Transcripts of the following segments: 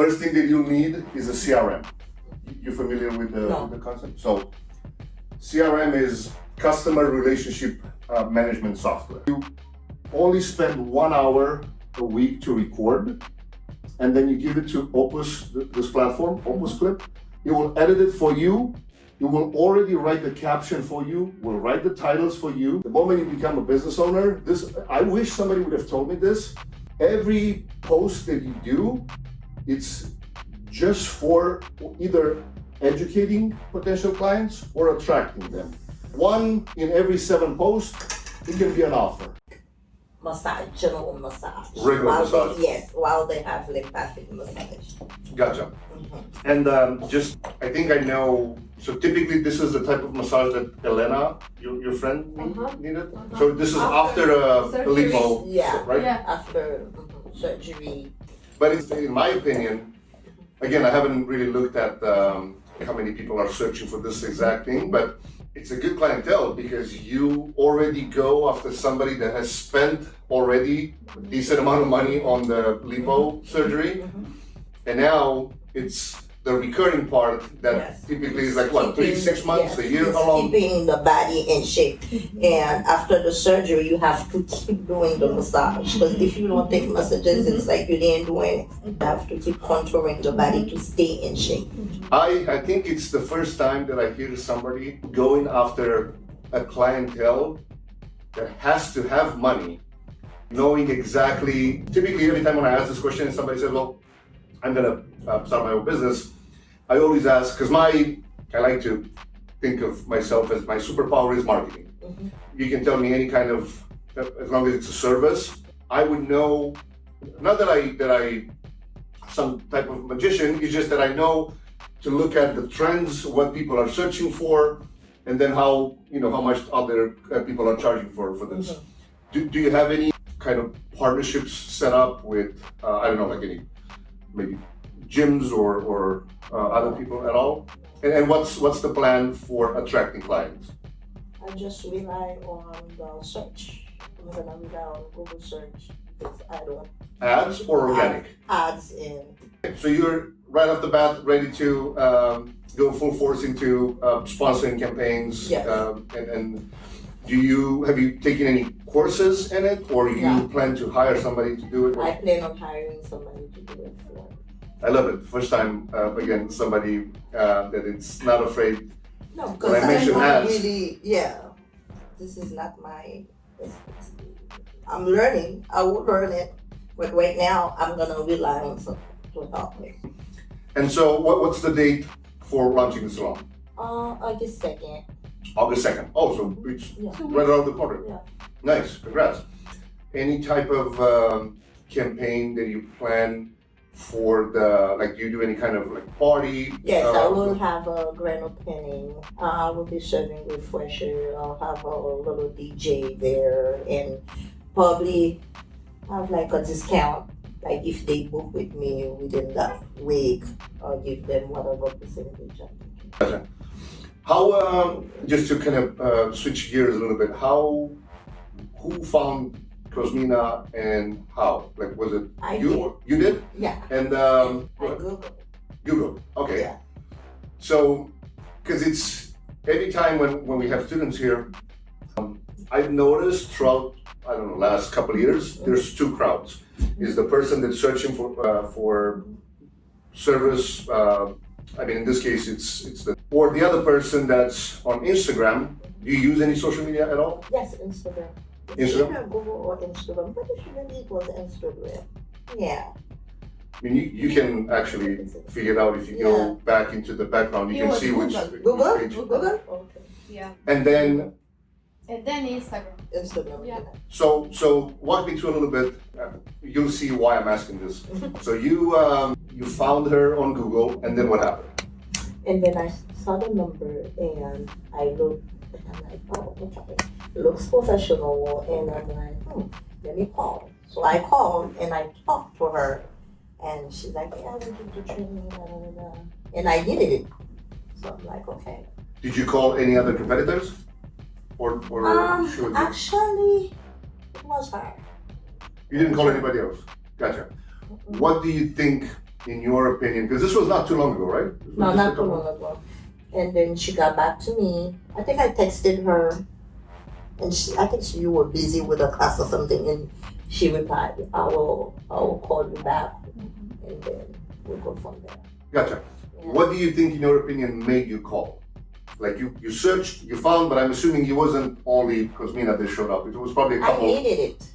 first thing that you'll need is a CRM. You're familiar with No. the concept? So CRM is customer relationship management software. You only spend 1 hour a week to record, and then you give it to Opus, this platform, Opus Clip. It will edit it for you. It will already write the caption for you, will write the titles for you. The moment you become a business owner, I wish somebody would have told me this. Every post that you do, it's just for either educating potential clients or attracting them. 1 in every 7 posts, it can be an offer. Massage, general massage. Regular massage. Yes, while they have lymphatic massage. Gotcha. And I think I know, so typically this is the type of massage that Elena, your friend, needed? So this is after a lipo, Yeah. right? Yeah. After surgery. But it's, in my opinion, again, I haven't really looked at how many people are searching for this exact thing, but it's a good clientele because you already go after somebody that has spent already a decent amount of money on the lipo surgery, and now it's the recurring part that typically is like what, 3-6 months, a year, how long? Keeping the body in shape. And after the surgery, you have to keep doing the massage. Because if you don't take massages, it's like you didn't do anything. You have to keep contouring the body to stay in shape. I think it's the first time that I hear somebody going after a clientele that has to have money, knowing exactly, typically every time when I ask this question and somebody says, well, I'm gonna start my own business, I always ask, because I like to think of myself as my superpower is marketing. You can tell me any kind of, as long as it's a service, I would know, not that I some type of magician, it's just that I know to look at the trends, what people are searching for, and then how much other people are charging for this. Do you have any kind of partnerships set up with, I don't know, like any maybe gyms or other people at all? And what's the plan for attracting clients? I just rely on the search. I'm gonna rely on Google search because I don't. Ads or organic? Ads in. So you're right off the bat ready to go full force into sponsoring campaigns. Yes. And have you taken any courses in it, or you plan to hire somebody to do it? I plan on hiring somebody to do it for. I love it. First time, again, somebody that it's not afraid. No, When because I mention ads. really, this is not my. I'm learning. I will learn it, but right now I'm gonna rely on someone to help me. And so, what's the date for launching the salon? August 2nd. August 2nd. Oh, so it's Yeah. right around the corner. Yeah. Nice. Congrats. Any type of campaign that you plan for do you do any kind of like party? Yes, I will have a grand opening. I will be serving refresher. I'll have a little DJ there and probably have like a discount. Like if they book with me within that week, I'll give them whatever percentage I can. Gotcha. How, just to kind of switch gears a little bit, who found Cosmina and how? Like, was it I you? did. You did? Yeah. And I Googled. Google. Okay. Yeah. So, because it's every time when we have students here, I've noticed throughout, I don't know, last couple of years, there's 2 crowds. Is the person that's searching for service, I mean, in this case, it's or the other person that's on Instagram. Do you use any social media at all? Yes, Instagram. It's either Google or Instagram, but usually it was Instagram. Yeah. I mean, you can actually figure it out if you go back into the background. You can see which page. Google? Okay. Yeah. And then Instagram. Instagram. Yeah. So walk me through a little bit. You'll see why I'm asking this. So you found her on Google, and then what happened? And then I saw the number, and I looked, and I'm like, oh, okay. It looks professional, and I'm like, let me call. So I called, and I talked to her, and she's like, yeah, I went to training, blah, blah, blah. And I did it. So I'm like, okay. Did you call any other competitors? Or should Actually, it was her. you didn't call anybody else? Gotcha. What do you think in your opinion, because this was not too long ago, right? This was No, just not a too couple- long ago. And then she got back to me. I think I texted her, and I think you were busy with a class or something, and she replied, I will call you back, and then we'll go from there. Gotcha. Yeah. What do you think, in your opinion, made you call? Like you searched, you found, but I'm assuming it wasn't only Cosmina that showed up. It was probably a I couple. needed it.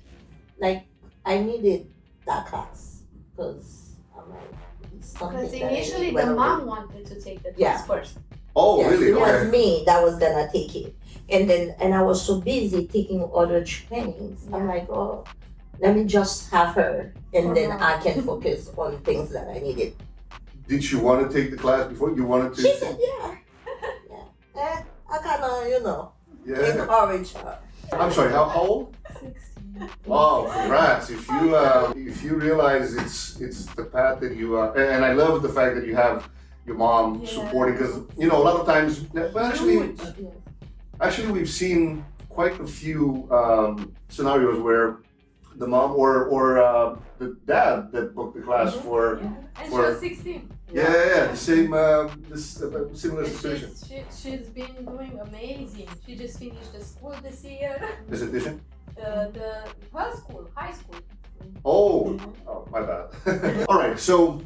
Like, I needed that class, because I'm like, it's something Because that I initially need the right mom away. wanted to take the Yeah. class first. Oh, Yes, really? it was Okay. me that was gonna take it. And I was so busy taking other trainings. I'm Yeah. like, oh, let me just have her, and then Uh-huh. I can focus on things that I needed. Did she want to take the class before? You wanted to? She said, yeah. Yeah. I kind of, Yeah. encourage her. I'm sorry. How old? 16. Wow, congrats! If you realize it's the path that you and I love the fact that you have your mom Yeah. supporting, because a lot of times, well, Huge. actually we've seen quite a few scenarios where the mom or the dad that booked the class for Yeah. And she For- was 16. the same similar And situation. she's been doing amazing. She just finished the school this year. This edition. Her school, high school. Oh, my bad. All right, so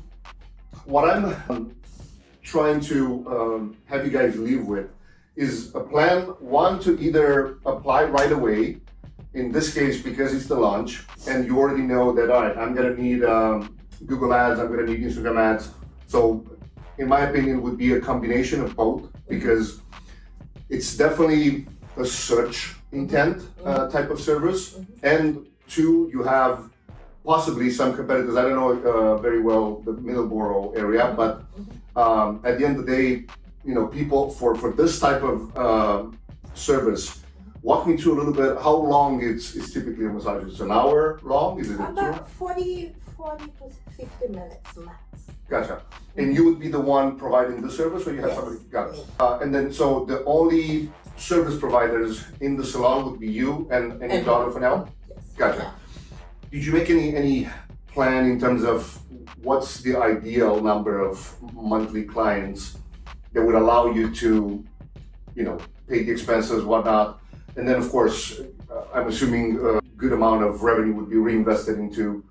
what I'm trying to have you guys leave with is a plan. One, to either apply right away, in this case because it's the launch, and you already know that, all right, I'm gonna need Google ads, I'm gonna need Instagram ads. So in my opinion, it would be a combination of both, because it's definitely a search intent type of service. And two, you have possibly some competitors. I don't know very well the Middleborough area, but at the end of the day, people for this type of service, walk me through a little bit how long it's typically a massage. It's an hour long? Is it a 2? About 40 to 50 minutes max. Gotcha. And you would be the one providing the service, or you have Yes, somebody? Got it. me. And then, so the only service providers in the salon would be you and your daughter for now? Yes. Gotcha. Did you make any plan in terms of what's the ideal number of monthly clients that would allow you to, pay the expenses, whatnot? And then, of course, I'm assuming a good amount of revenue would be reinvested into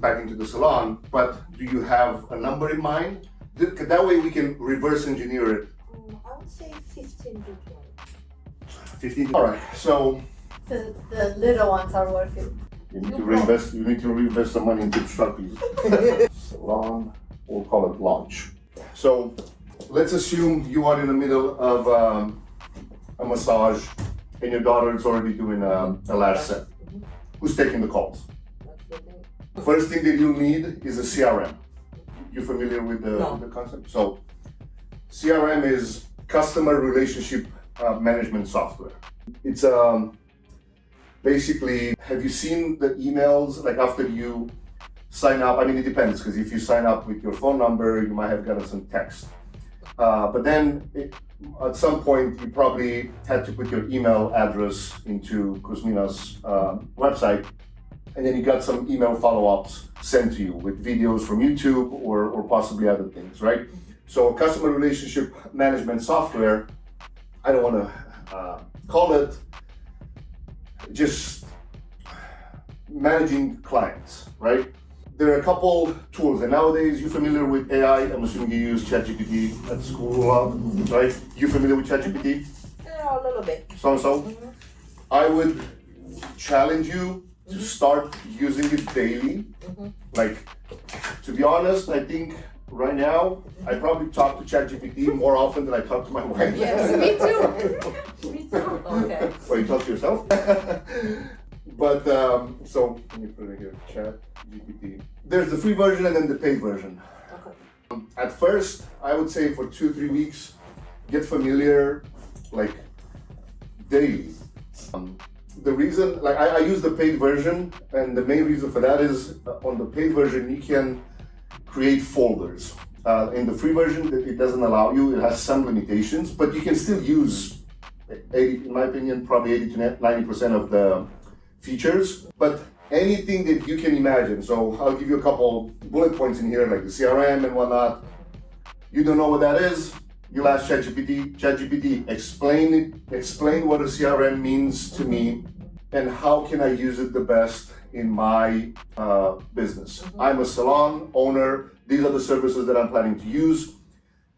back into the salon. But do you have a number in mind? That way we can reverse engineer it. I would say 15 to 20. 15. All right. So The little ones are worth it. you need to reinvest. You need to reinvest some money into instructors. Salon. We'll call it launch. So let's assume you are in the middle of a massage, and your daughter is already doing a last set. Who's taking the calls? That's the thing. First thing that you'll need is a CRM. You familiar with No. the concept? So CRM is customer relationship management software. It's basically, have you seen the emails like after you sign up? I mean, it depends, because if you sign up with your phone number, you might have gotten some text. But then at some point, you probably had to put your email address into Cosmina's website, and then you got some email follow-ups sent to you with videos from YouTube or possibly other things, right? So customer relationship management software, I don't want to call it just managing clients, right? There are a couple tools, and nowadays you're familiar with AI. I'm assuming you use ChatGPT at school a lot, right? You familiar with ChatGPT? Yeah, a little bit. So. I would challenge you to start using it daily. Like, to be honest, I think right now I probably talk to ChatGPT more often than I talk to my wife. Yes, Me too. Me too. Okay. Or you talk to yourself. But so let me put it here. ChatGPT. There's the free version and then the paid version. Okay. At first, I would say for 2-3 weeks, get familiar, like daily. The reason, like I use the paid version, and the main reason for that is on the paid version you can create folders. In the free version, it doesn't allow you. It has some limitations, but you can still use 80, in my opinion, probably 80 to 90% of the features. But anything that you can imagine. So I'll give you a couple bullet points in here, like the CRM and whatnot. You don't know what that is? You'll ask ChatGPT. ChatGPT, explain what a CRM means to me and how can I use it the best in my business. I'm a salon owner. These are the services that I'm planning to use.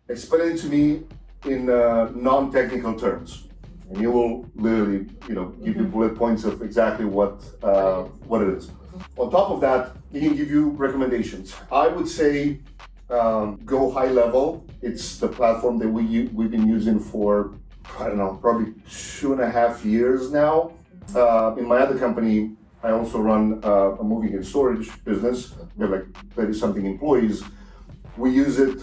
Explain it to me in non-technical terms. And you will literally, give you bullet points of exactly what it is. On top of that, it can give you recommendations. I would say go high level. It's the platform that we've been using for, I don't know, probably 2.5 years now. In my other company, I also run a moving and storage business. We have like 30-something employees. We use it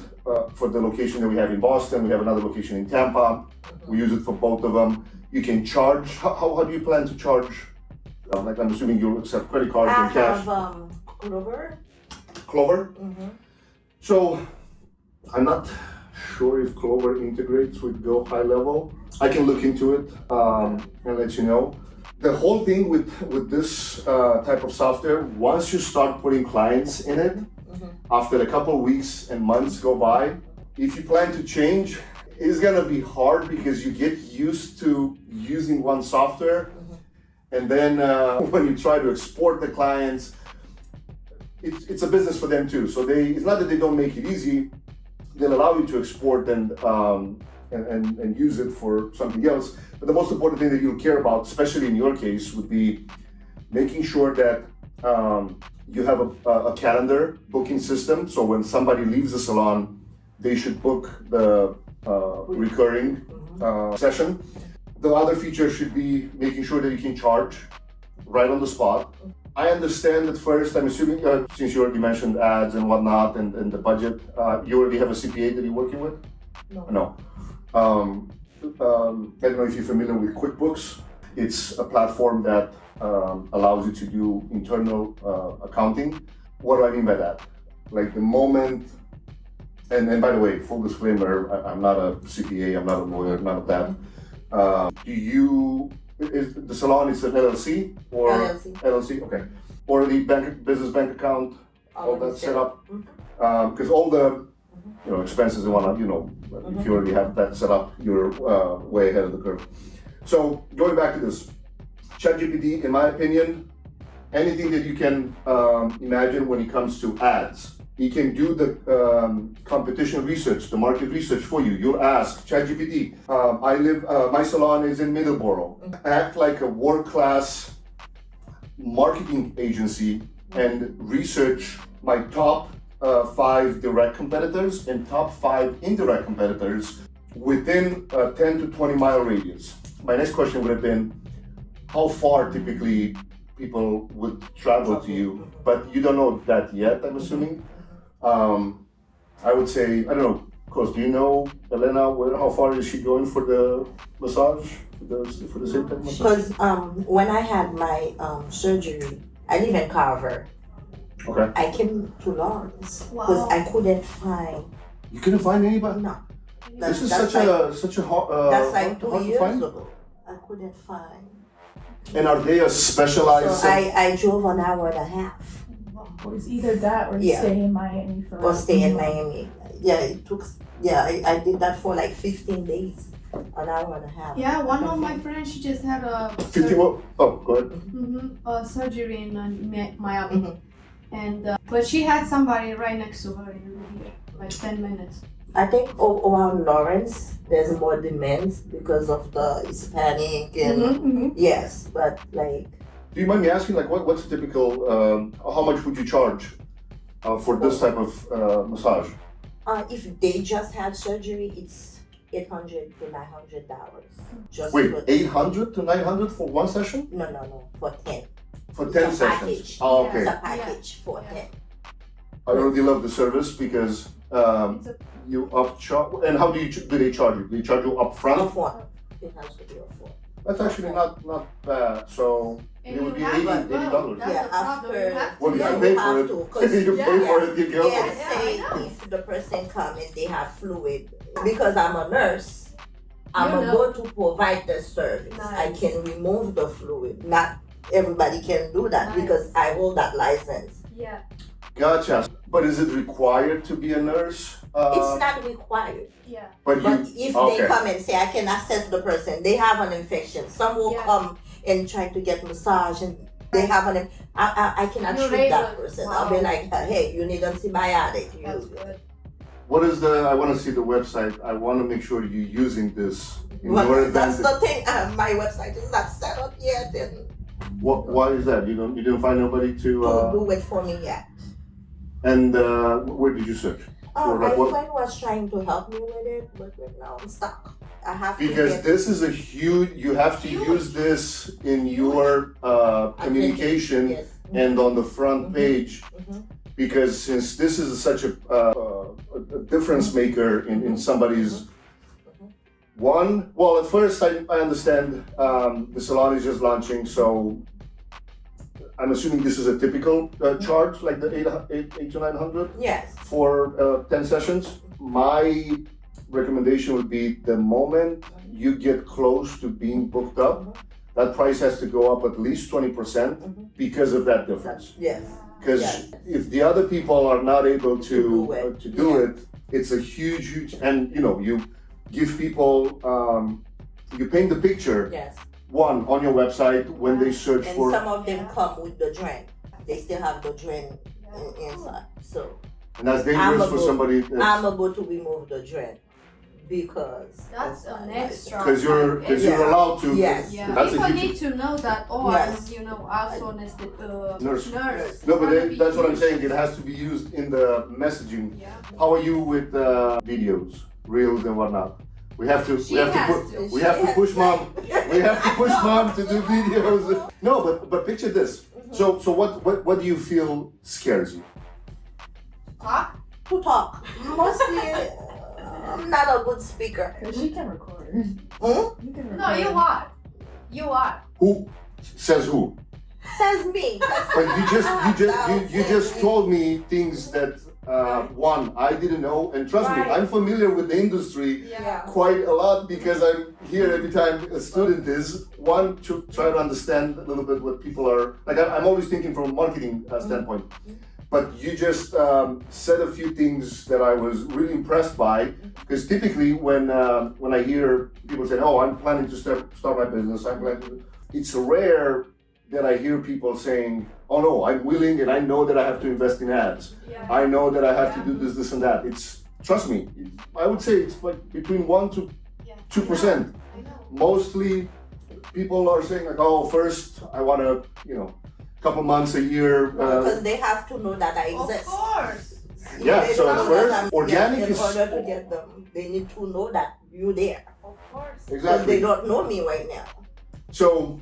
for the location that we have in Boston. We have another location in Tampa. We use it for both of them. You can charge. How do you plan to charge? Like I'm assuming you'll accept credit cards and cash. I have Clover. Clover? Mm-hmm. So I'm not sure if Clover integrates with Go High Level. I can look into it and let you know. The whole thing with this type of software, once you start putting clients in it, after a couple of weeks and months go by, if you plan to change, it's gonna be hard because you get used to using one software, and then when you try to export the clients, it's a business for them too. So it's not that they don't make it easy; they'll allow you to export and use it for something else. But the most important thing that you'll care about, especially in your case, would be making sure that you have a calendar booking system. So when somebody leaves the salon, they should book the recurring session. The other feature should be making sure that you can charge right on the spot. I understand at first, I'm assuming, since you already mentioned ads and whatnot and the budget, you already have a CPA that you're working with? No. I don't know if you're familiar with QuickBooks. It's a platform that allows you to do internal accounting. What do I mean by that? Like the moment, and by the way, full disclaimer, I'm not a CPA, I'm not a lawyer, none of that. Is the salon is an LLC or LLC? Okay. Or the business bank account, all that set up? Because all the expenses and whatnot, if you already have that set up, you're way ahead of the curve. So going back to this, ChatGPT, in my opinion, anything that you can imagine when it comes to ads, it can do the competition research, the market research for you. You'll ask ChatGPT, my salon is in Middleborough. Act like a world-class marketing agency and research my top 5 direct competitors and top 5 indirect competitors within a 10 to 20 mile radius. My next question would have been, how far typically people would travel to you? But you don't know that yet, I'm assuming. I would say, I don't know, of course, do you know, Elena, how far is she going for the massage? For the same type of massage? Because when I had my surgery, I live in Carver. Okay. I came to Lawrence because I couldn't find. You couldn't find anybody? No. This is such a hard. That's like 2 hard years to find? ago. I couldn't find. And are they a specialized? So I drove an hour and a half. Or it's either that or stay in Miami for. Or stay in Miami. Yeah, it took. Yeah, I did that for like 15 days, an hour and a half. Yeah, one of my friends, she just had a 50. Go ahead. a surgery in Miami, and but she had somebody right next to her in like 10 minutes. I think around Lawrence, there's more demands because of the Hispanic and yes, but like. Do you mind me asking, like, what's the typical? How much would you charge for this type of massage? If they just had surgery, it's $800 to $900. Wait, $800 to $900 for one session? No, for 10. For 10 sessions. Package. Oh, okay. It's a package for 10. I already love the service because you upcharge. And how do they charge you? Do they charge you upfront? Upfront. It has to be upfront. That's actually not bad. So it would be $80. Yeah, after. Well, you pay for it. You pay for it, you go. Say if the person come and they have fluid, because I'm a nurse, I'm able to provide the service. I can remove the fluid, not everybody can do that Nice. because I hold that license. Yeah. Gotcha. But is it required to be a nurse? It's not required. Yeah. But If they come and say, I can assess the person, they have an infection. Some will Yeah. come and try to get massage and they have I cannot You're treat that able- person. wow. I'll be like, hey, you need antibiotic. That's good. what is I want to see the website. I want to make sure you're using this in Well, your that's advantage. the thing. My website is not set up yet and Why is that? You didn't find nobody to do it for me yet. and where did you search? Or My like what? friend was trying to help me with it, but right now I'm stuck. I have Because to get this is a huge. You have to Huge. use this in your communication Yes. and on the front page. Mhm. Because since this is such a difference maker in somebody's well, at first I understand the salon is just launching, so I'm assuming this is a typical charge, like the 8 to 900 Yes. for 10 sessions. My recommendation would be the moment you get close to being booked up, that price has to go up at least 20% because of that difference. Yes. Because Yes. if the other people are not able To do it. to do it, it's a huge, and you give people, you paint the picture, Yes. one, on your website when they search And for, some of them come with the drain. They still have the drain inside. So and that's dangerous for able- somebody I'm able to remove the drain because That's of an my extra. because you're Yeah. allowed to. Yes. Yeah. That's a People huge need to know that. Oh, Yes. I'm, also Nurse. nurse. No, but That would be that's what I'm huge. saying. It has to be used in the messaging. Yeah. How are you with videos, reels, and whatnot? We have to. She we have has to. Put, to. we have to push mom. We have to push mom to do videos. No, but picture this. So what do you feel scares you? Talk? to talk. Mostly, I'm not a good speaker. Because she can record. Hmm? You can record. No, you are. You are. Who says who? Says me. But you just told me things that one I didn't know, and trust me, Right. I'm familiar with the industry Yeah. quite a lot because I'm here every time a student is. One, to try to understand a little bit what people are like. I'm always thinking from a marketing standpoint. But you just said a few things that I was really impressed by, because typically when I hear people say, "Oh, I'm planning to start my business," it's rare that I hear people saying, "Oh no, I'm willing and I know that I have to invest in ads. Yeah. I know that I have to do this and that." It's, trust me, I would say it's like between 1% to Yeah. 2%. I know. Mostly people are saying like, "Oh, first I want to, couple months, a year." Because they have to know that I Of exist. course. Yeah, They so don't at know first, that I'm- organic in is- order to get them, they need to know that you're there. Of course. Because Exactly. they don't know me right now. So,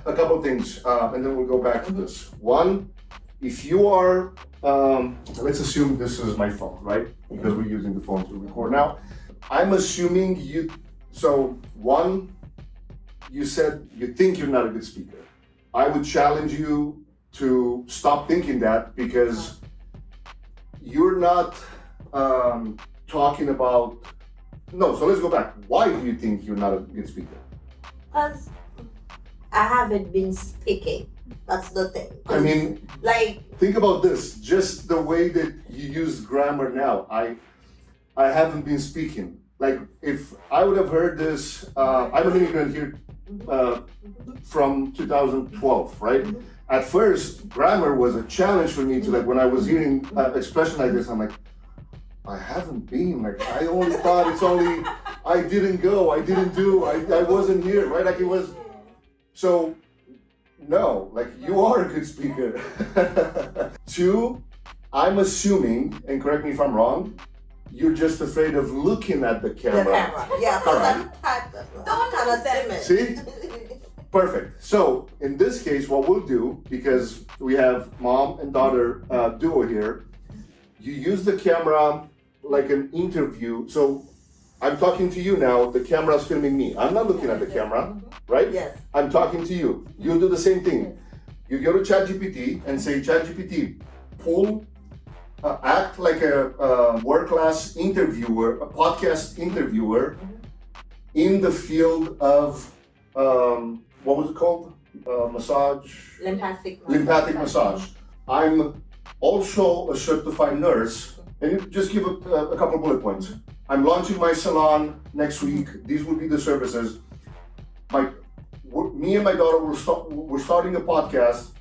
a couple things, and then we'll go back to this. One, if you are, let's assume this is my phone, right? Because we're using the phone to record now. I'm assuming you, so one, you said you think you're not a good speaker. I would challenge you to stop thinking that, because you're not talking about, no, so let's go back. Why do you think you're not a good speaker? Because I haven't been speaking. That's the thing. I mean, Like, think about this, just the way that you use grammar now. I haven't been speaking. Like, if I would have heard this, I'm an immigrant here from 2012, right? At first, grammar was a challenge for me to, like, when I was hearing expression like this, I'm like, I haven't been, like, I only thought it's only, I didn't go, I didn't do, I wasn't here, right? Like, it was, so, no, like, you are a good speaker. Two, I'm assuming, and correct me if I'm wrong, you're just afraid of looking at the the camera. camera. Yeah, because Alright. I'm kind of timid. See? Perfect. So in this case, what we'll do, because we have mom and daughter duo here, you use the camera like an interview. So I'm talking to you now, the camera's filming me. I'm not looking at the camera, right? Yes. I'm talking to you. You'll do the same thing. You go to ChatGPT and say, "ChatGPT, pull, act like a world-class interviewer, a podcast interviewer in the field of, what was it called? massage. Lymphatic Massage. I'm also a certified nurse, and you just give a couple bullet points. I'm launching my salon next week. These will be the services. Me and my daughter we're starting a podcast,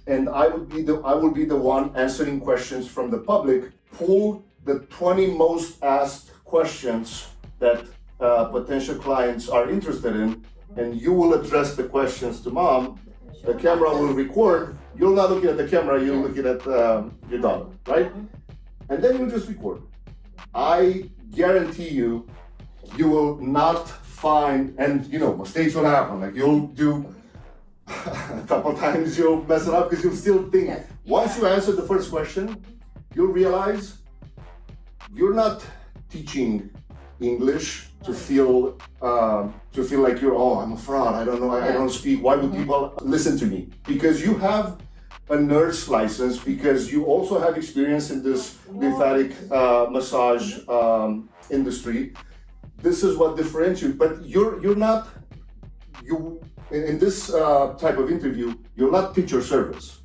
and I will be the one answering questions from the public. Pull the 20 most asked questions that potential clients are interested in, and you will address the questions to mom. The camera will record. You're not looking at the camera, you're looking at your daughter, right? And then you just record. I guarantee you will not find, and mistakes will happen. Like you'll do a couple times, you'll mess it up because you'll still think. Yes. Once you answer the first question, you'll realize you're not teaching English to feel like I'm a fraud. I don't know. I don't speak. Why would people listen to me? Because you have a nurse license. Because you also have experience in this lymphatic massage industry. This is what differentiates. But you're not in this type of interview. You're not picture service.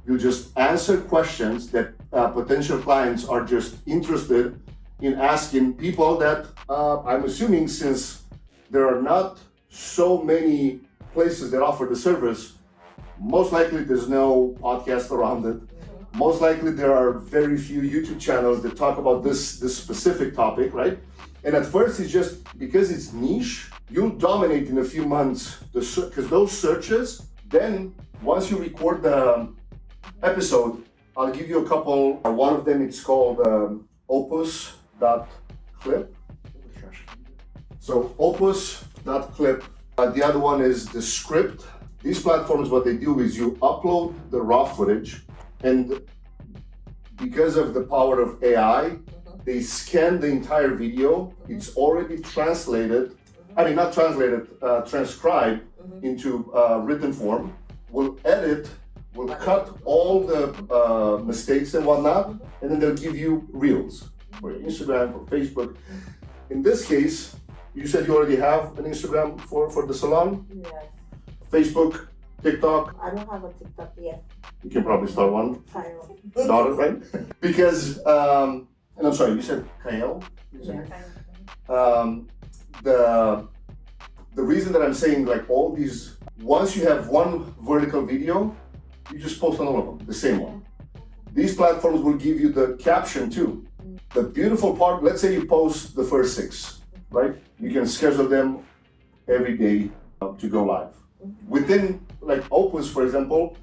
You just answer questions that potential clients are just interested in asking people that I'm assuming, since there are not so many places that offer the service, most likely there's no podcast around it. Most likely there are very few YouTube channels that talk about this specific topic, right? And at first it's just because it's niche, you'll dominate in a few months because those searches. Then once you record the episode, I'll give you a couple. One of them, it's called opus.clip. So opus.clip. The other one is the script. These platforms, what they do is you upload the raw footage, and because of the power of AI, they scan the entire video. It's already translated. Not translated, transcribed into written form. We'll edit, we'll cut all the mistakes and whatnot, and then they'll give you reels for Instagram, for Facebook. In this case, you said you already have an Instagram for the salon? Yes. Facebook, TikTok? I don't have a TikTok yet. You can probably start one. Kyle. Daughter, right? Because, and I'm sorry, you said Kyle? The reason that I'm saying like all these, once you have one vertical video, you just post on all of them, the same one. These platforms will give you the caption too. The beautiful part, let's say you post the first 6, right? You can schedule them every day to go live. Within like Opus, for example,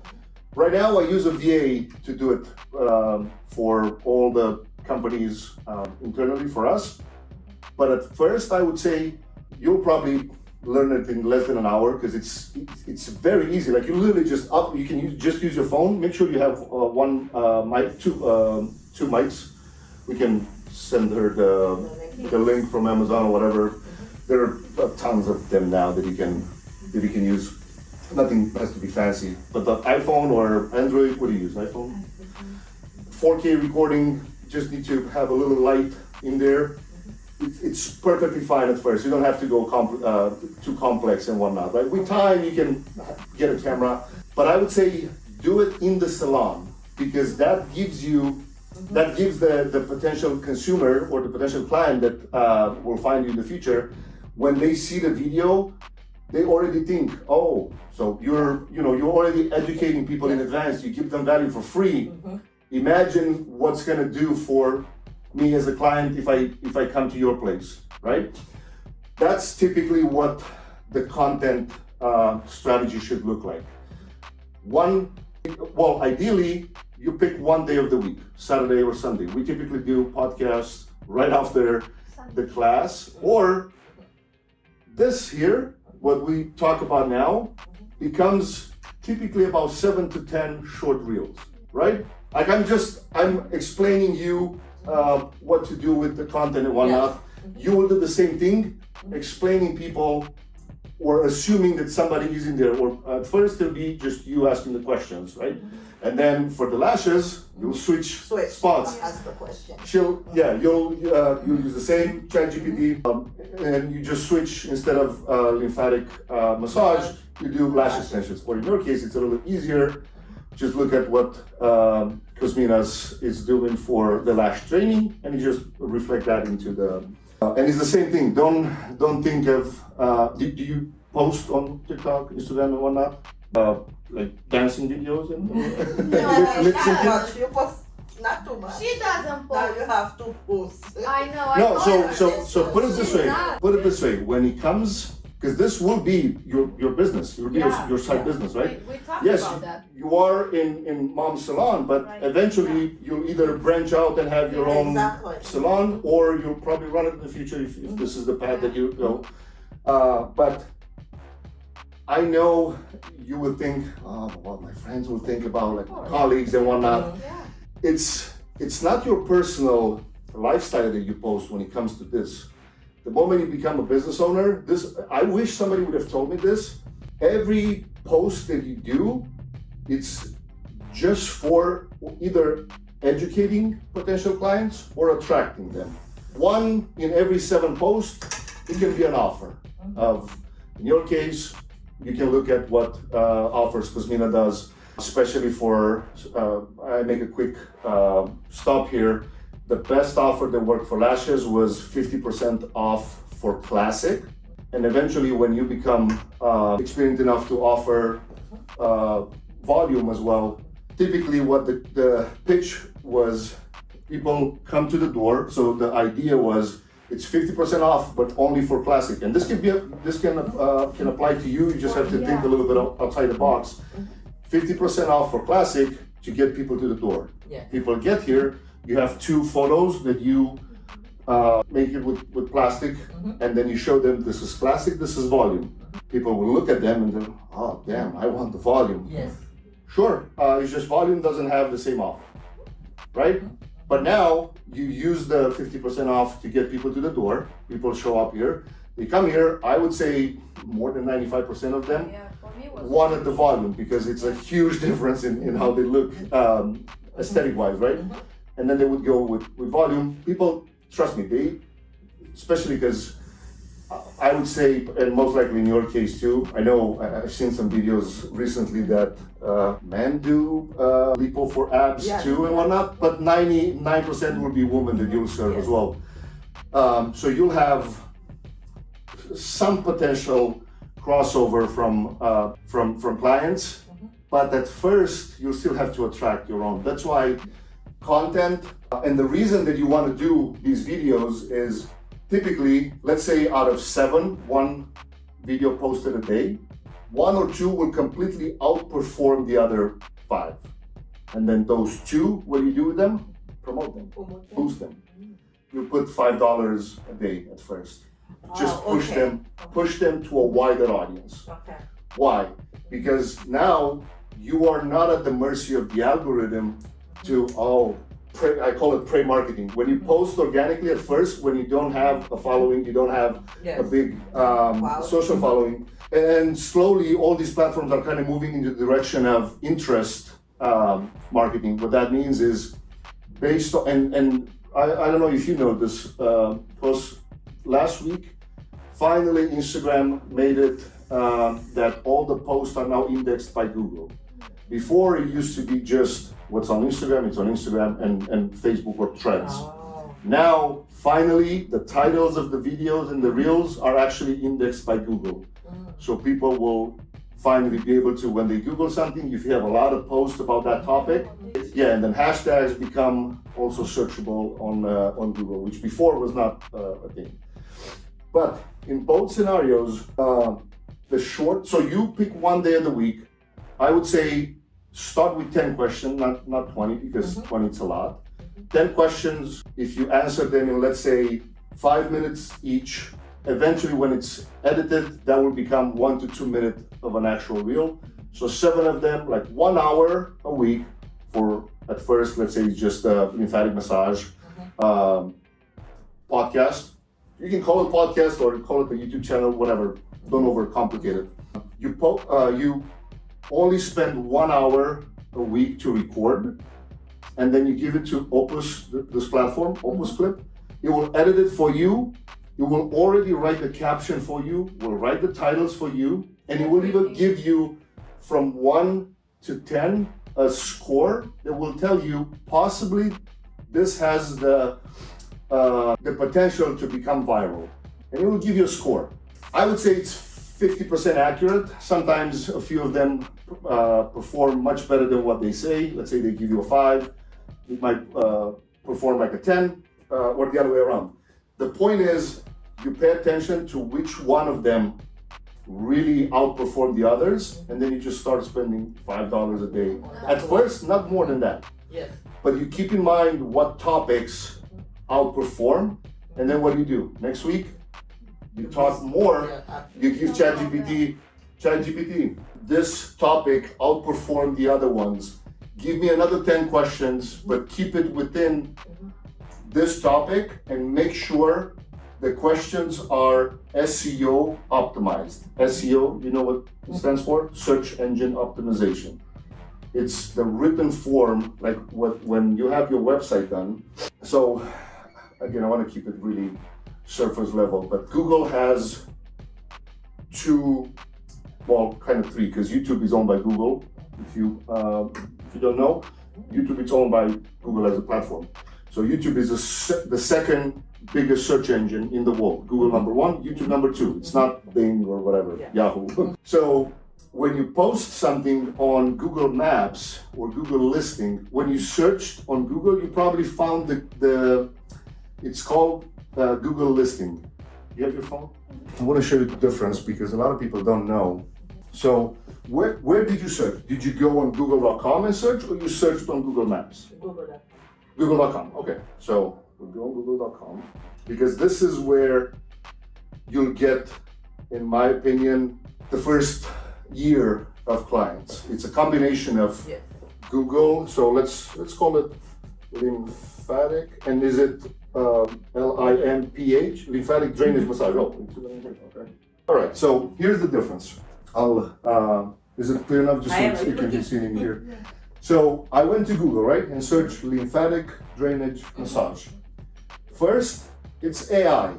right now I use a VA to do it for all the companies internally for us. But at first I would say you'll probably learn it in less than an hour because it's very easy. Like you literally you can just use your phone. Make sure you have one mic, two mics. We can send her the link from Amazon or whatever. There are tons of them now that you can use. Nothing has to be fancy. But the iPhone or Android, what do you use? iPhone? 4K recording, just need to have a little light in there. It's perfectly fine at first. You don't have to go too complex and whatnot, right? With time, you can get a camera. But I would say do it in the salon because that gives the potential consumer or the potential client that will find you in the future, when they see the video, they already think, oh, so you're already educating people in advance. You give them value for free. Imagine what's gonna do for me as a client if I come to your place, right? That's typically what the content strategy should look like. Ideally, you pick one day of the week, Saturday or Sunday. We typically do podcasts right after the class, or this here, what we talk about now, becomes typically about 7 to 10 short reels, right? Like I'm explaining you what to do with the content and whatnot. Yes. You will do the same thing, explaining people or assuming that somebody is in there. Or at first it'll be just you asking the questions, right? And then for the lashes, you'll switch spots. Ask the question. You'll use the same ChatGPT, and you just switch instead of lymphatic massage, you do lash extensions. Or in your case, it's a little easier. Just look at what Cosminas is doing for the lash training, and you just reflect that into the. And it's the same thing. Don't think of. Do you post on TikTok, Instagram, and whatnot? Like dancing videos and lip syncing? You post not too much. She doesn't post. Now you have to post. I know. No, so put it this way. Put it this way. When it comes, because this will be your business, your side business, right? We talked Yes, about that. you are in mom's salon, but eventually you'll either branch out and have your own salon, or you'll probably run it in the future if this is the path that you go. But I know you would think, what my friends will think about, like colleagues and whatnot. It's not your personal lifestyle that you post when it comes to this. The moment you become a business owner, I wish somebody would have told me this. Every post that you do, it's just for either educating potential clients or attracting them. 1 in every 7 posts, it can be an offer. In your case, you can look at what offers Cosmina does, especially for, I make a quick stop here. The best offer that worked for lashes was 50% off for classic. And eventually when you become experienced enough to offer volume as well, typically what the pitch was, people come to the door. So the idea was, it's 50% off, but only for classic. And this can apply to you. You just have to think a little bit outside the box. 50% off for classic to get people to the door. People get here. You have 2 photos that you make it with plastic, and then you show them this is classic, this is volume. People will look at them and then, oh damn, I want the volume. Yes. Sure, it's just volume doesn't have the same offer, right? But now you use the 50% off to get people to the door. People show up here. They come here. I would say more than 95% of them wanted the volume because it's a huge difference in how they look aesthetic-wise, right? And then they would go with volume. People, trust me, especially because I would say, and most likely in your case too, I know I've seen some videos recently that men do lipo for abs too and whatnot, but 99% will be women that you'll serve as well. So you'll have some potential crossover from clients, but at first you'll still have to attract your own. That's why content, and the reason that you want to do these videos is typically, let's say out of 7, 1 video posted a day, 1 or 2 will completely outperform the other 5. And then those 2, what do you do with them? Promote them, boost them. You put $5 a day at first. Just push them to a wider audience. Why? Because now you are not at the mercy of the algorithm to, I call it prey marketing. When you post organically at first, when you don't have a following, you don't have a big social following, and slowly all these platforms are kind of moving in the direction of interest marketing. What that means is based on, and I don't know if you know this, because last week, finally Instagram made it that all the posts are now indexed by Google. Before it used to be just what's on Instagram, it's on Instagram and Facebook or Threads. Now, finally, the titles of the videos and the reels are actually indexed by Google. So people will finally be able to, when they Google something, if you have a lot of posts about that topic, and then hashtags become also searchable on Google, which before was not a thing. But in both scenarios, so you pick 1 day of the week. I would say start with 10 questions, not 20, because 20 is a lot. 10 questions, if you answer them in, let's say, 5 minutes each, eventually when it's edited, that will become 1 to 2 minutes of an actual reel. So 7 of them, like 1 hour a week for, at first, let's say just a lymphatic massage podcast. You can call it podcast or call it a YouTube channel, whatever. Don't overcomplicate it. You only spend 1 hour a week to record, and then you give it to Opus, this platform, Opus Clip. It will edit it for you. It will already write the caption for you, will write the titles for you, and it will even give you from 1 to 10 a score that will tell you possibly this has the potential to become viral. And it will give you a score. I would say it's 50% accurate. Sometimes a few of them perform much better than what they say. Let's say they give you a 5, it might perform like a 10, or the other way around. The point is, you pay attention to which one of them really outperform the others, and then you just start spending $5 a day. At first, not more than that. Yes. But you keep in mind what topics outperform, and then what do? Next week, you talk more, you give ChatGPT, this topic outperformed the other ones. Give me another 10 questions, but keep it within this topic and make sure the questions are SEO optimized. SEO, you know what it stands for? Search Engine Optimization. It's the written form, like when you have your website done. So again, I want to keep it really surface level, but Google has 2, well, kind of 3, because YouTube is owned by Google. If you don't know, YouTube is owned by Google as a platform. So YouTube is the second biggest search engine in the world. Google number 1, YouTube number 2. It's not Bing or whatever, Yahoo. So when you post something on Google Maps or Google Listing, when you searched on Google, you probably found it's called Google Listing. You have your phone? I want to show you the difference because a lot of people don't know. So where did you search? Did you go on google.com and search, or you searched on Google Maps? Google.com. Google.com, okay. So we'll go on google.com because this is where you'll get, in my opinion, the first year of clients. It's a combination of Google, so let's call it lymphatic, and is it LIMPH? Lymphatic drainage massage. Oh, okay. All right, so here's the difference. Is it clear enough just so you can be seen in here? So I went to Google, right, and searched lymphatic drainage massage. First, it's AI.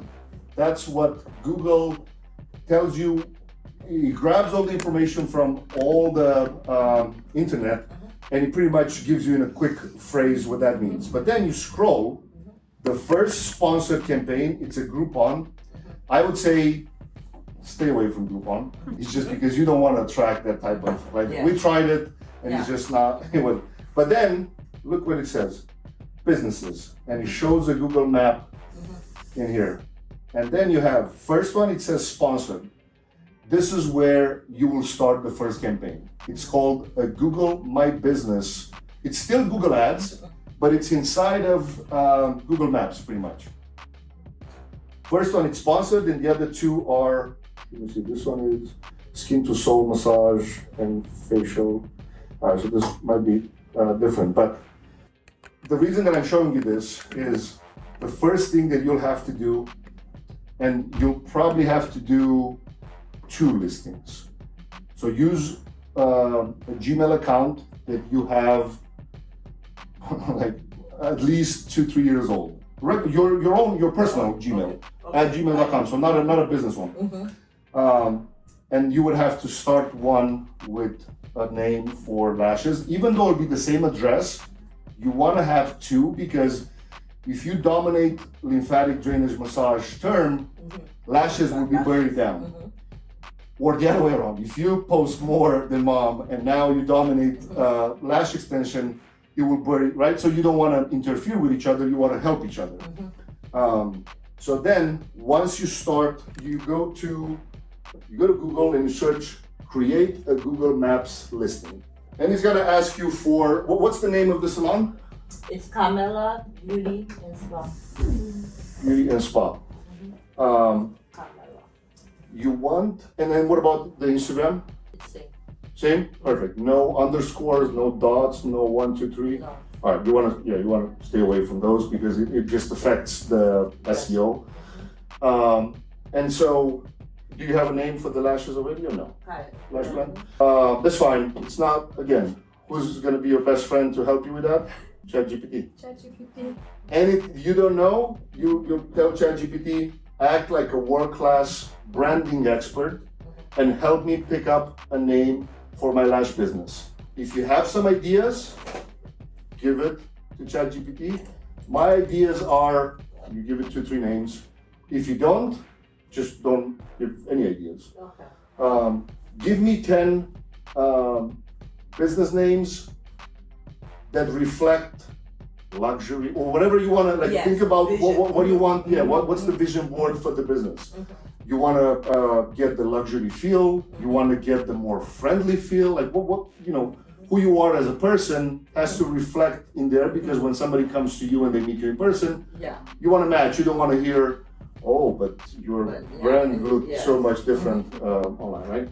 That's what Google tells you. He grabs all the information from all the internet, and he pretty much gives you in a quick phrase what that means. But then you scroll, the first sponsored campaign, it's a Groupon. I would say stay away from Groupon. It's just because you don't want to attract that type of, like, we tried it, and it's just not, anyway. But then, look what it says, businesses, and it shows a Google map in here. And then you have, first one, it says sponsored. This is where you will start the first campaign. It's called a Google My Business. It's still Google Ads, but it's inside of Google Maps, pretty much. First one, it's sponsored, and the other 2 are, let me see, this one is skin to soul massage and facial. So this might be different, but the reason that I'm showing you this is the first thing that you'll have to do, and you'll probably have to do 2 listings. So use a Gmail account that you have like at least 2-3 years old. Your personal Gmail at gmail.com. So not a business one. And you would have to start one with a name for lashes, even though it'll be the same address. You want to have 2 because if you dominate lymphatic drainage massage term, lashes will be buried down. Or the other way around. If you post more than mom and now you dominate lash extension, it will bury, right? So you don't want to interfere with each other, you want to help each other. So then once you start, you go to Google and you search create a Google Maps listing. And he's gonna ask you for, what's the name of the salon? It's Carmela Beauty and Spa. Beauty and Spa. You want, and then what about the Instagram? It's same. Same? Perfect. No underscores, no dots, no 1, 2, 3. No. All right, you want to stay away from those because it just affects the SEO. And so, do you have a name for the lashes already or no? Hi. Lash blend? That's fine. It's not, again, who's going to be your best friend to help you with that? ChatGPT. ChatGPT. And if you don't know, you tell ChatGPT, act like a world-class branding expert and help me pick up a name for my lash business. If you have some ideas, give it to ChatGPT. My ideas are, you give it 2-3 names. If you don't, just don't give any ideas. Okay. Give me 10 business names that reflect luxury or whatever you want to like. Yes, think about vision. what do you want. Yeah, what's the vision board for the business? You want to get the luxury feel. You want to get the more friendly feel. Like what who you are as a person has to reflect in there, because when somebody comes to you and they meet you in person, Yeah. you want to match. You don't want to hear, oh, but your brand looks yes. so much different online, right?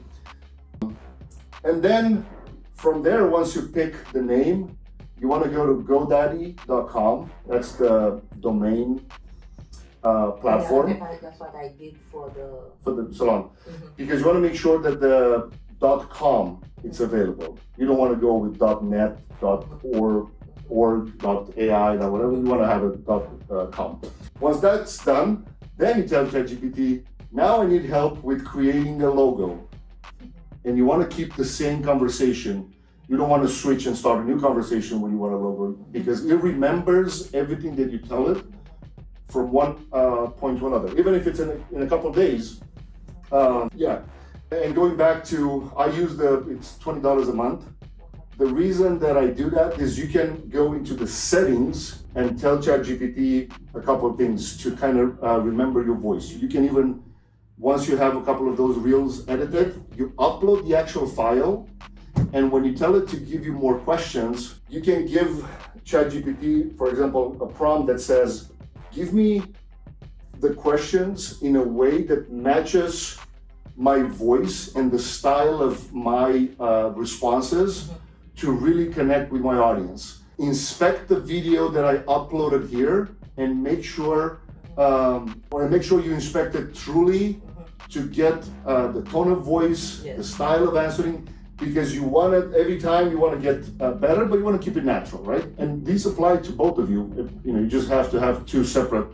And then from there, once you pick the name, you want to go to GoDaddy.com. That's the domain platform. Yeah, that's what I did for the Salon, because you want to make sure that the .com it's available. You don't want to go with .net, .org, .ai, whatever. You want to have a .com. Once that's done, then you tell ChatGPT, now I need help with creating a logo. And you want to keep the same conversation. You don't want to switch and start a new conversation when you want a logo, because it remembers everything that you tell it from one point to another, even if it's in a couple of days. Yeah. And going back to, I use it's $20 a month. The reason that I do that is you can go into the settings and tell ChatGPT a couple of things to kind of remember your voice. You can even, once you have a couple of those reels edited, you upload the actual file. And when you tell it to give you more questions, you can give ChatGPT, for example, a prompt that says, give me the questions in a way that matches my voice and the style of my responses to really connect with my audience. Inspect the video that I uploaded here and make sure you inspect it truly to get the tone of voice, the style of answering, because you want it every time you want to get better, but you want to keep it natural, right? And these apply to both of you. You just have to have two separate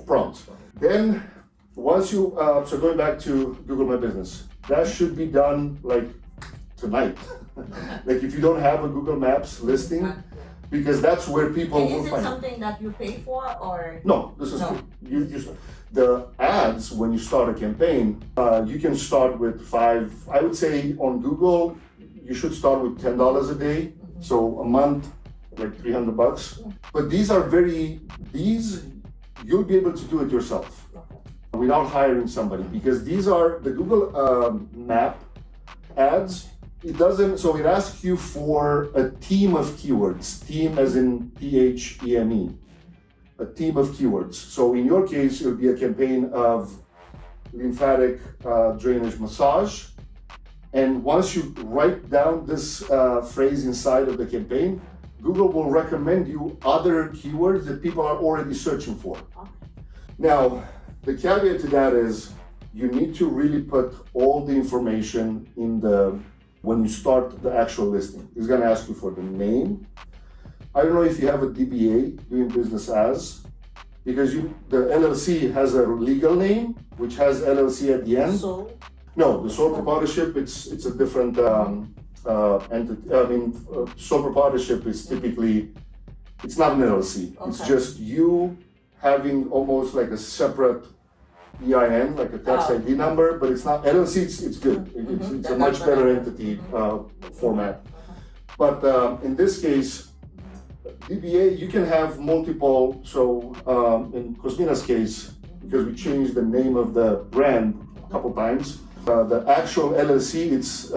prompts. Then once you, so going back to Google My Business, that should be done like tonight. Like if you don't have a Google Maps listing, because that's where people will Is find it something that you pay for, or? No, this is free. The ads, when you start a campaign, you can start with I would say on Google, you should start with $10 a day. So a month, like $300. But you'll be able to do it yourself without hiring somebody, because these are the Google Map ads. It asks you for a team of keywords, team as in THEME, a team of keywords. So in your case, it would be a campaign of lymphatic drainage massage. And once you write down this phrase inside of the campaign, Google will recommend you other keywords that people are already searching for. Now, the caveat to that is you need to really put all the information when you start the actual listing. It's going to ask you for the name. I don't know if you have a DBA, doing business as, because the LLC has a legal name, which has LLC at the end. No, the sole proprietorship, it's a different entity. I mean, sole proprietorship is typically, it's not an LLC. Okay. It's just you having almost like a separate EIN, like a tax ID number, but it's not LLC. It's good. It's a much better entity format. But in this case, DBA, you can have multiple. So in Cosmina's case, because we changed the name of the brand a couple times, the actual LLC, it's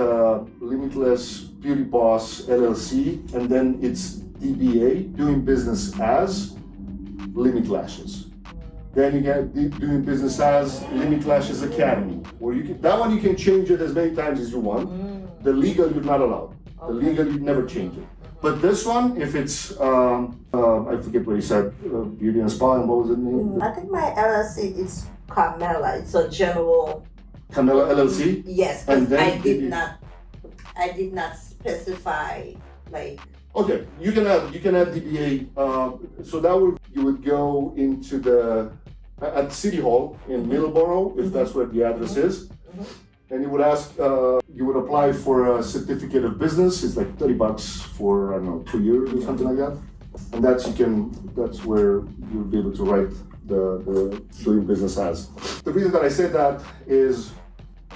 Limitless Beauty Boss LLC, and then it's DBA, doing business as Limit Lashes. Then you get doing business as Limit Lashes Academy, where that one you can change it as many times as you want. The legal, you're not allowed. The legal, you never change it. But this one, if it's, I forget what you said, Beauty and Spa, and what was the name? I think my LLC is Carmela. It's a general. Carmela LLC? Yes, and then I did not specify like? Okay, you can add DBA. So that you would go into at City Hall in Middleborough, if that's where the address is, and you would ask. You would apply for a certificate of business. It's like $30 for, I don't know, 2 years or something like that. And that's where you'll be able to write the doing business as. The reason that I said that is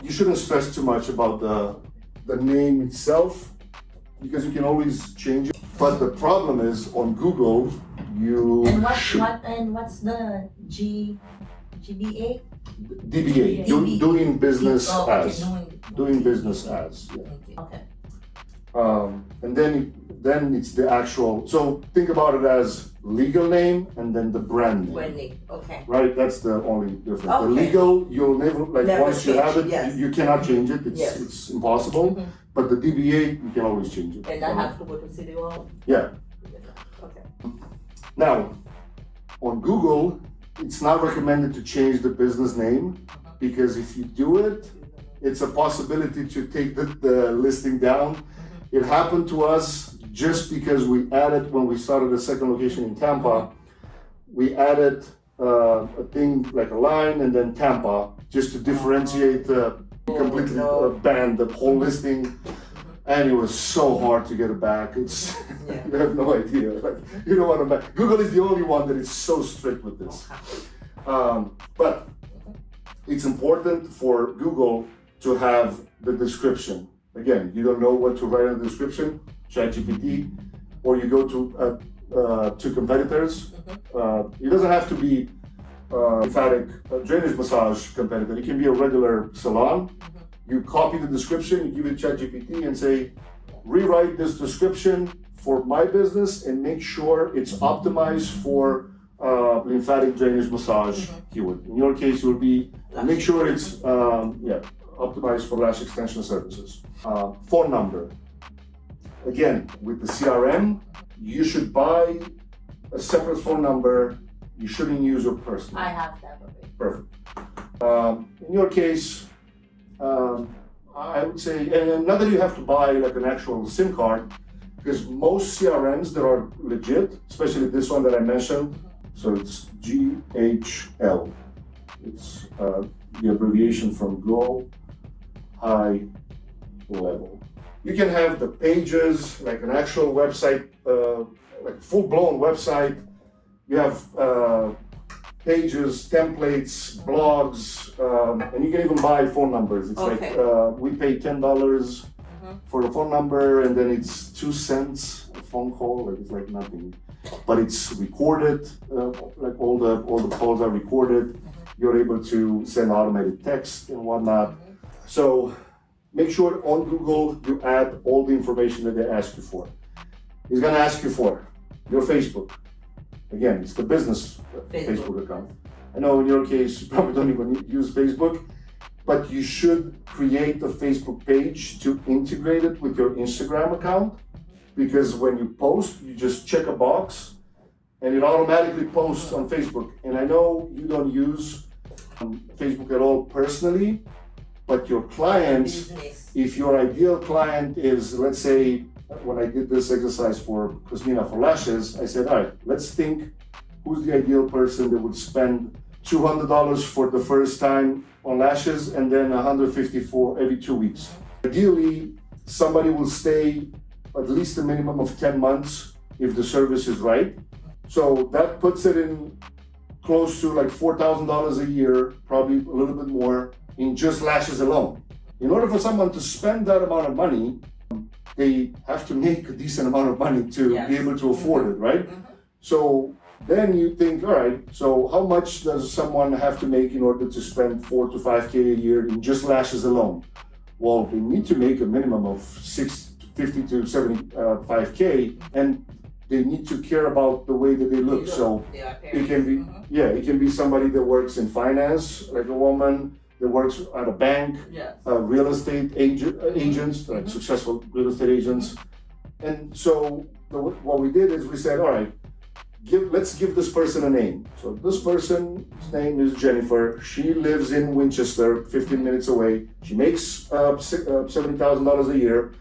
you shouldn't stress too much about the name itself, because you can always change it. But the problem is on Google, And what's the GBA? DBA, doing business as. Doing business as. Yeah. Okay. And then it's the actual. So think about it as legal name and then the brand name. Branding. Okay. Right. That's the only difference. Okay. The legal, you'll never once you have it, yes. you cannot change it. Yes. It's impossible. But the DBA, you can always change it. And I have to go to City Hall. Yeah. Okay. Now, on Google, it's not recommended to change the business name, because if you do it, it's a possibility to take the listing down. It happened to us just because we added, when we started the second location in Tampa, we added a thing like a line and then Tampa, just to differentiate completely banned the whole listing. And it was so hard to get it back. It's you have no idea. Like, you don't want to back. Google is the only one that is so strict with this. But it's important for Google to have the description. Again, you don't know what to write in the description, ChatGPT, or you go to competitors. It doesn't have to be lymphatic drainage massage competitor. It can be a regular salon. You copy the description, you give it ChatGPT and say, rewrite this description for my business and make sure it's optimized for lymphatic drainage massage keyword. In your case, it will be make sure it's optimized for lash extension services. Phone number. Again, with the CRM, you should buy a separate phone number. You shouldn't use your personal. I have that already. Perfect. In your case, I would say, and not that you have to buy like an actual SIM card, because most CRMs that are legit, especially this one that I mentioned, so it's GHL. It's the abbreviation from Go High Level. You can have the pages, like an actual website, like full-blown website. You have pages, templates, blogs, and you can even buy phone numbers. It's like we pay $10 for the phone number, and then it's 2 cents a phone call. Like it's like nothing, but it's recorded. Like all the calls are recorded. You're able to send automated text and whatnot. So make sure on Google you add all the information that they ask you for. He's gonna ask you for your Facebook. Again, it's the business Facebook account. I know in your case, you probably don't even use Facebook, but you should create a Facebook page to integrate it with your Instagram account, because when you post, you just check a box and it automatically posts on Facebook. And I know you don't use Facebook at all personally, but your clients, if your ideal client is, let's say, when I did this exercise for Cosmina for lashes, I said, all right, let's think who's the ideal person that would spend $200 for the first time on lashes and then $150 for every 2 weeks. Ideally, somebody will stay at least a minimum of 10 months if the service is right. So that puts it in close to like $4,000 a year, probably a little bit more, in just lashes alone. In order for someone to spend that amount of money, they have to make a decent amount of money to be able to afford it, right? So then you think, all right, so how much does someone have to make in order to spend 4 to 5K a year in just lashes alone? Well, they need to make a minimum of 50 to 75K, and they need to care about the way that they look. So it can be, it can be somebody that works in finance, like a woman that works at a bank, real estate agents, like successful real estate agents. And so what we did is we said, all right, let's give this person a name. So this person's name is Jennifer. She lives in Winchester, 15 minutes away. She makes $70,000 a year.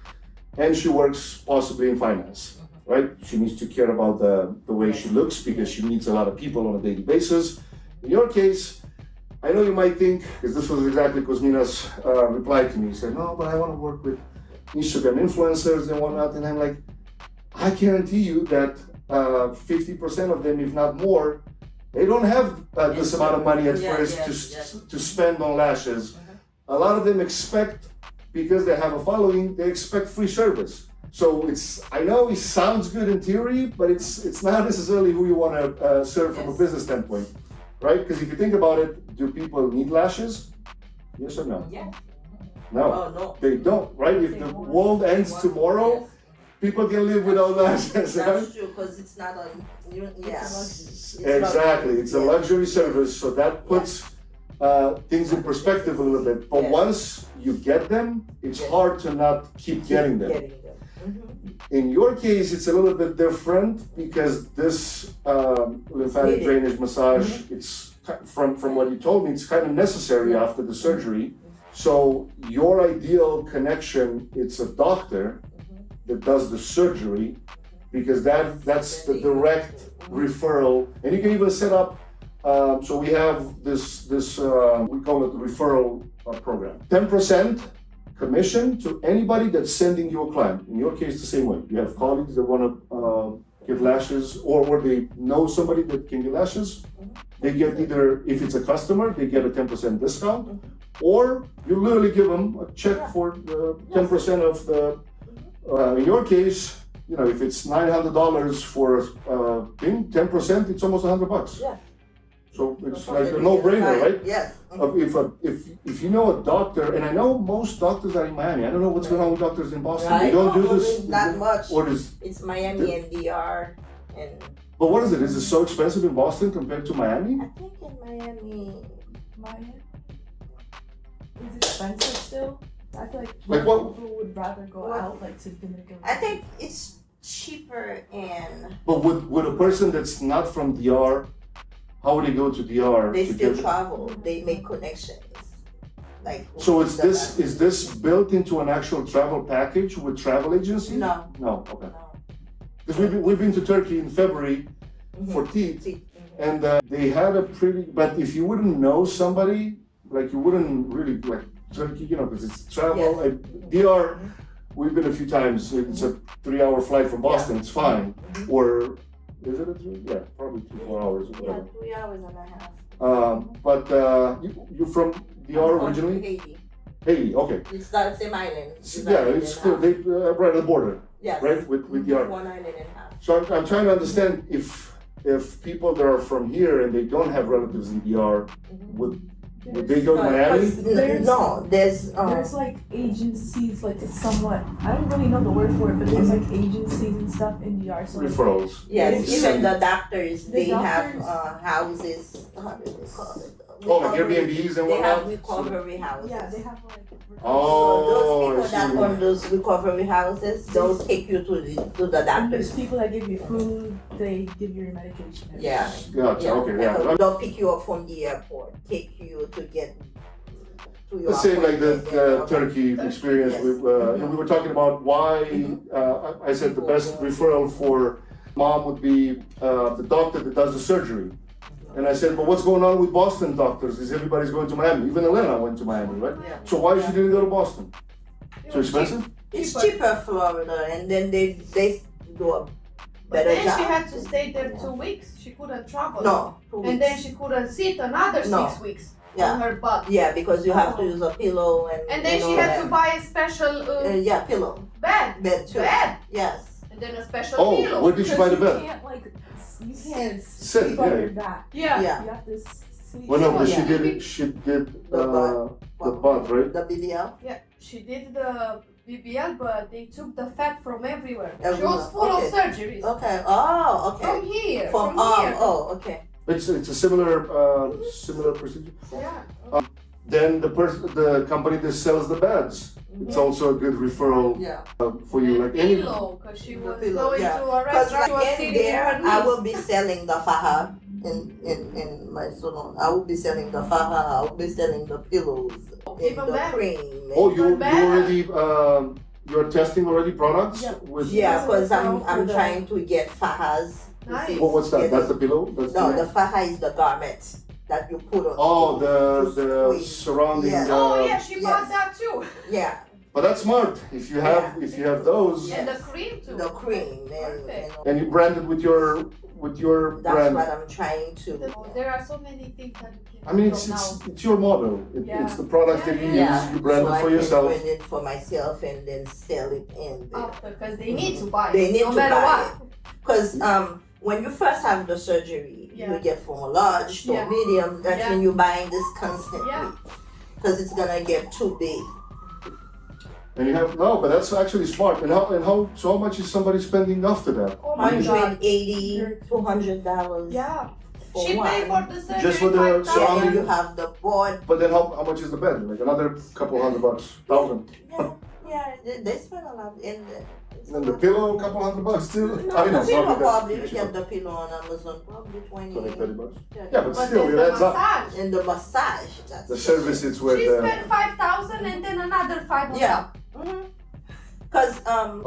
and she works possibly in finance, right? She needs to care about the way she looks because she meets a lot of people on a daily basis. In your case, I know you might think, because this was exactly Cosmina's reply to me. He said, no, but I want to work with Instagram influencers and whatnot. And I'm like, I guarantee you that 50% of them, if not more, they don't have this amount of money at first to spend on lashes. A lot of them expect, because they have a following, they expect free service. So I know it sounds good in theory, but it's not necessarily who you want to serve from a business standpoint, right? Because if you think about it, do people need lashes? Yes or no? Yeah. No, they don't, right? If the world ends tomorrow, people can live without lashes. That's right? true, because it's not a, Exactly, it's a luxury service, so that puts things in perspective a little bit. But once you get them, it's hard to not keep getting them. In your case, it's a little bit different because this lymphatic drainage massage, it's from what you told me, it's kind of necessary after the surgery. So your ideal connection, it's a doctor that does the surgery, because that's the direct referral. And you can even set up, so we have this we call it the referral program. 10% commission to anybody that's sending you a client. In your case, the same way. You have colleagues that want to get lashes, or they know somebody that can get lashes. They get either, if it's a customer, they get a 10% discount, or you literally give them a check for the 10% of the, in your case, you know, if it's $900 for a thing, 10%, it's almost $100. Yeah. So it's like a no-brainer, right? Yes. If you know a doctor, and I know most doctors are in Miami. I don't know what's going on with doctors in Boston. They don't do this. Not much. Or is, it's Miami and DR and. But what is it? Is it so expensive in Boston compared to Miami? I think in Miami. Is it expensive still? I feel Like what? people would rather go out like to Dominican. I think it's cheaper in. But would a person that's not from DR, how would they go to DR? They to still get travel. They make connections. Like. So is this built into an actual travel package with travel agency? No. No. Okay. No. Because we've been to Turkey in February for teeth, and they had a pretty. But if you wouldn't know somebody, like you wouldn't really like Turkey, you know, because it's travel. DR, we've been a few times. It's a 3-hour flight from Boston. It's fine. Or is it a 3? Yeah, probably 3-4 hours. Or whatever. 3 hours and a half. But you're from DR originally? Haiti. Haiti. Okay. It's the same island. It's still they right at the border. Yes. Right with DR. 1 island and a half. So I'm trying to understand if people that are from here and they don't have relatives in DR, would they go to Miami? No, there's like agencies, like it's somewhat, I don't really know the word for it, but there's like agencies and stuff in DR. So Referrals. Yes, even the doctors, they have doctors? Houses, how do they call it? Oh, like Airbnbs and They have whatnot? recovery houses. yeah, they have like. Oh, So those people that own those recovery houses, they'll take you to the There's doctors. people that give you food, they give you your medication. Yeah. Gotcha. Okay. Yeah. They'll pick you up from the airport, take you to get to your The same like the appointment. Turkey experience. Yes. And we were talking about why I said the best referral for mom would be the doctor that does the surgery. And I said, but what's going on with Boston doctors? Is everybody's going to Miami? Even Elena went to Miami, right? Yeah. So why she didn't go to Boston? Too expensive? It's cheaper Florida, and then they do a But better then job. she had to stay there 2 weeks. She couldn't travel. No, 2 weeks. And then she couldn't sit another No. 6 weeks Yeah. on her butt. Yeah, because you have to use a pillow And then she all had to that. buy a special Yeah, pillow. bed. Bed too. Bed. Yes. And then a special Oh, pillow. where did she buy the bed? You can't Sit, sleep on yeah. your back. Yeah. Yeah. You have to sleep. Well, no, but Yeah. she did The the butt, right? The BBL. Yeah, she did the BBL, but they took the fat from everywhere. She Everywhere. was full of surgeries. Okay. Oh, okay. From here. From here. okay. It's a similar procedure. Yeah. Then the company that sells the beds, it's also a good referral Yeah. for you. Like any. Pillow, because she was Pillow, going yeah. to a Because restaurant. She was in sitting there, in her I knees. will be selling the faja in my salon. I will be selling the faja. I will be selling the pillows, and Even the better. cream. Oh, you better. already you're testing already products Yeah. with. Yeah, because Referral for I'm the- trying to get fahas. to Nice. see- Well, what's that? get That's the- the pillow. That's No, the. the faja is the garment that you put on. Oh, to the squeeze. surrounding. Yes. Oh yeah, she Yes. bought that too. Yeah, But that's smart. If you have those, And the cream too. the cream Perfect. and you brand it with your that's brand. what I'm trying to. Oh, there are so many things that you can I mean, do it's now. it's your motto. Yeah. It's the product that you Yeah, use. You brand so it for I yourself. can brand it for myself and then sell it in there. After, because they need to buy it, They need no to matter buy what. Because when you first have the surgery, Yeah. you get from a large to Yeah. a medium. That's Yeah. when you're buying this constantly. Yeah. Because it's gonna get too big. And you have no, but that's actually smart. And how much is somebody spending after that? Oh my god. $180, $200. Yeah. For She what? paid for the surgery. Just for the 5,000. Yeah, surrounding- and you have the board. But then how much is the bed? Like another couple $100, $1,000. Yeah, they spend a lot in the. And the pillow, a couple $100 too. No, I mean, the pillow that's probably you cheaper. get the pillow on Amazon probably 20. 20, $30. Yeah, Yeah, but But still, then it the adds up. massage. and the massage. That's The service it's She with. spent 5,000 and then another 5 on Yeah. top. Because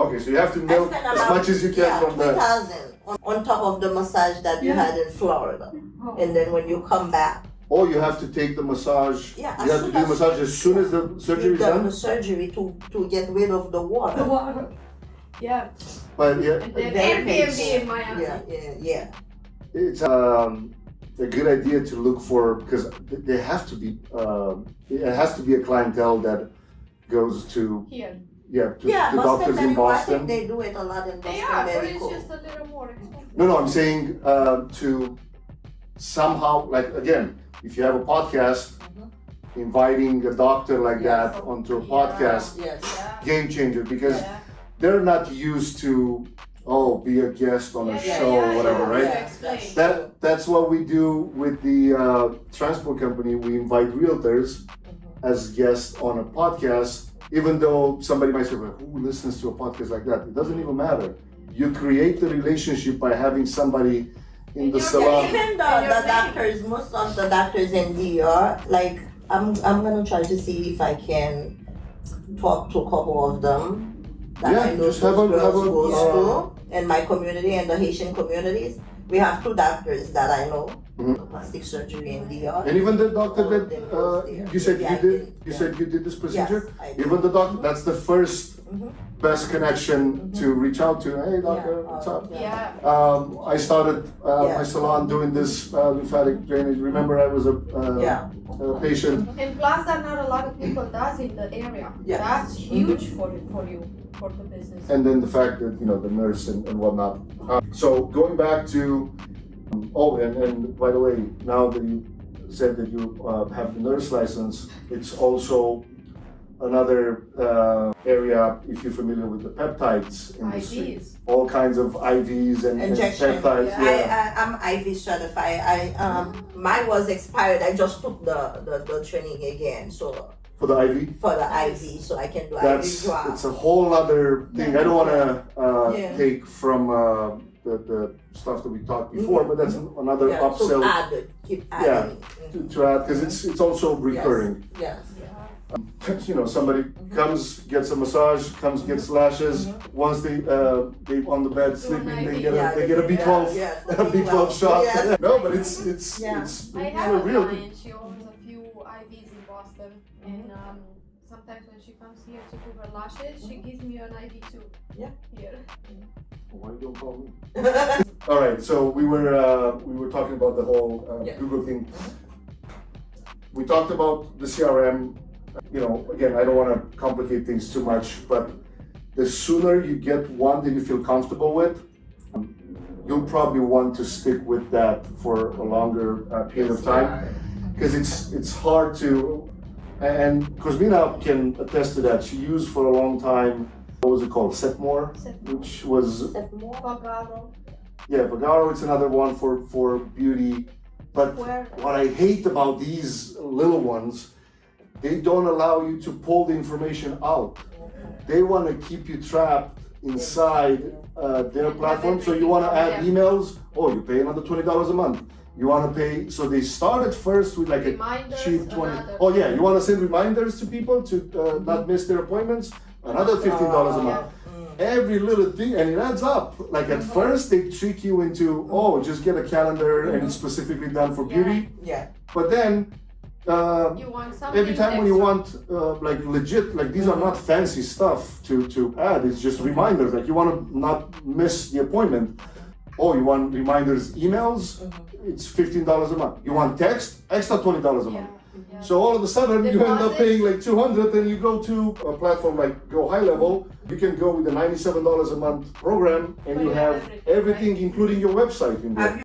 Okay, so you have to I milk spent as about much as you can from the. 3,000 on top of the massage that you Yeah. had in Florida. Oh. And then when you come back, Or you have to take the massage. Yeah, You have as to soon do the as- massage as soon as the surgery you've is done done. the surgery to get rid of the water. The water. Yeah. But yeah, And then Very Airbnb painful. in Miami. Yeah. it's a good idea to look for because they have to be. It has to be a clientele that goes to Here. Yeah, the Boston doctors in Medical, I Boston. think they do it a lot in They Boston are, but it's Medical. just a little more expensive. No, I'm saying to somehow, like again, if you have a podcast, inviting a doctor like that onto a Yeah. podcast, Yes. Yeah. game changer because Yeah. they're not used to be a guest on a show or whatever, yeah, right? yeah. Explain. That's what we do with the transport company. We invite realtors as guests on a podcast. Even though somebody might say, well, who listens to a podcast like that? It doesn't even matter. You create the relationship by having somebody in the you're salon. Even the And you're doctors, most of the doctors in DR, like I'm gonna try to see if I can talk to a couple of them that Yeah, I know just have a- those have a, girls goes to in my community and the Haitian communities. We have 2 doctors that I know, plastic surgery in DR. And even the doctor All that of them goes there. you said Yeah, I you did, did. you Yeah. said you did this procedure. Yes, I did. Even the doctor, that's the first best connection to reach out to. Hey, doctor, Yeah. what's up? Yeah. I started Yeah. my salon doing this lymphatic drainage. Remember, I was a patient. And plus that not a lot of people does in the area. Yes. That's huge for you, for the business. And then the fact that the nurse and whatnot. So going back to, and by the way, now that you said that you have the nurse license, it's also another area, if you're familiar with the peptides industry. IVs. All kinds of IVs and Injection. peptides. Yeah. I'm IV certified. Mine was expired. I just took the training again. So For the IV. for the IV, so I can do That's IV drop. it's a whole other thing. I don't want to Yeah. take from the stuff that we talked before, but that's another Yeah, upsell to add it, keep adding. to add because it's also recurring. Yes. Somebody comes, gets a massage, gets lashes. Once they on the bed sleeping, they get Yeah, they get a B12 yes, a B12 shot. Yes. No, but it's Yeah. I it's have a real. client, she owns a few IVs in Boston, and sometimes when she comes here to do her lashes, she gives me an IV too. Yeah. Here. Why you don't call me? All right, so we were talking about the whole Google thing. We talked about the CRM. Again, I don't want to complicate things too much, but the sooner you get one that you feel comfortable with, you'll probably want to stick with that for a longer period of time, because it's hard to. And Cosmina can attest to that. She used for a long time. What was it called? Setmore, which was Pagaro. Vagaro. It's another one for beauty. But what I hate about these little ones, they don't allow you to pull the information out. They want to keep you trapped inside their platform. So you want to add emails. Oh, you pay another $20 a month. You want to pay. So they started first with like Reminders, a cheap 20. another. Oh yeah, you want to send reminders to people to not miss their appointments. another $15 a month. Every little thing, and it adds up. Like at first, they trick you into, oh, just get a calendar and it's specifically done for beauty. Yeah. But then, You want something every time when you extra. want, like legit, like these are not fancy stuff to add. It's just reminders. Like you want to not miss the appointment. Oh, you want reminders, emails? It's $15 a month. You want text? Extra $20 a month. Yeah. So all of a sudden you end up Deposit. paying like $200, and you go to a platform like Go High Level. You can go with the $97 a month program, and But you you have have everything, everything, right? including your website in there.